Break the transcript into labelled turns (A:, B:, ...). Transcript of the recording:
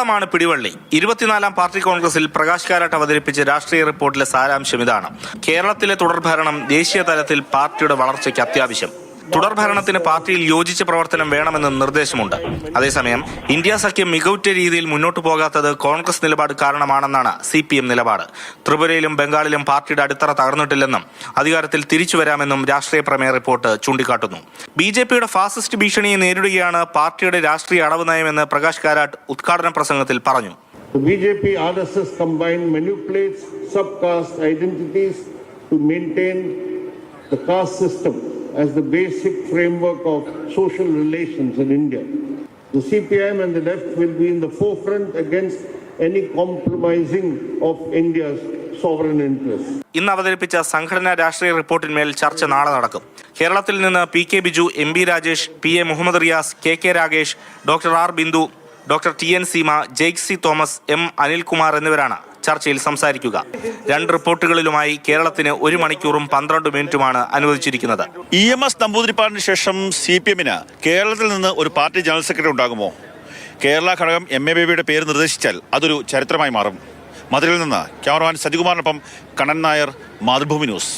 A: കേരളമാണ് പിടിവള്ളി. 24-ാം പാർട്ടി കോൺഗ്രസിൽ പ്രകാശ് കാരാട്ട് അവതരിപ്പിച്ച രാഷ്ട്രീയ റിപ്പോർട്ടിലെ സാരാംശം ഇതാണ്. കേരളത്തിലെ തുടർഭരണം ദേശീയ തലത്തിൽ പാർട്ടിയുടെ വളർച്ചയ്ക്ക് അത്യാവശ്യം. തുടർഭരണത്തിന് പാർട്ടിയിൽ യോജിച്ച പ്രവർത്തനം വേണമെന്ന് നിർദ്ദേശമുണ്ട്. അതേസമയം ഇന്ത്യ സഖ്യം മികവുറ്റ രീതിയിൽ മുന്നോട്ടു പോകാത്തത് കോൺഗ്രസ് നിലപാട് കാരണമാണെന്നാണ് CPM നിലപാട്. ത്രിപുരയിലും ബംഗാളിലും പാർട്ടിയുടെ അടിത്തറ തകർന്നിട്ടില്ലെന്നും അധികാരത്തിൽ തിരിച്ചുവരാമെന്നും രാഷ്ട്രീയ പ്രമേയ റിപ്പോർട്ട് ചൂണ്ടിക്കാട്ടുന്നു. BJPയുടെ ഫാസിസ്റ്റ് ഭീഷണിയെ നേരിടുകയാണ് പാർട്ടിയുടെ രാഷ്ട്രീയ അടവ് നയമെന്ന് പ്രകാശ് കാരാട്ട് ഉദ്ഘാടന പ്രസംഗത്തിൽ പറഞ്ഞു.
B: BJP RSS combined manipulates sub-caste identities to maintain the caste system as the basic framework of social relations in India. The CPIM and the left will be in the forefront against any compromising of India's sovereign interests.
A: ഇന്ന് അവതരിപ്പിച്ച സംഘടനാ രാഷ്ട്രീയ റിപ്പോർട്ടിന്മേൽ ചർച്ച നാളെ നടക്കും. കേരളത്തിൽ നിന്ന് PK Biju, MB Rajesh, PA Muhammad Riyas, KK Ragesh, doctor R Bindu, doctor TN Seema, Jaick C Thomas, M Anilkumar എന്നിവരാണ് ചർച്ചയിൽ സംസാരിക്കുക. 2 റിപ്പോർട്ടുകളിലുമായി കേരളത്തിന് 1 മണിക്കൂറും 12 മിനിറ്റുമാണ് അനുവദിച്ചിരിക്കുന്നത്.
C: EMS നമ്പൂതിരിപ്പാടിന് ശേഷം CPM-ന് കേരളത്തിൽ നിന്ന് ഒരു പാർട്ടി ജനറൽ സെക്രട്ടറി ഉണ്ടാകുമോ? കേരള ഘടകം MA ബേബിയുടെ പേര് നിർദ്ദേശിച്ചാൽ അതൊരു ചരിത്രമായി മാറും. മധുരയിൽ നിന്ന് ക്യാമറമാൻ സജികുമാറിനൊപ്പം കണ്ണൻ നായർ, മാതൃഭൂമി ന്യൂസ്.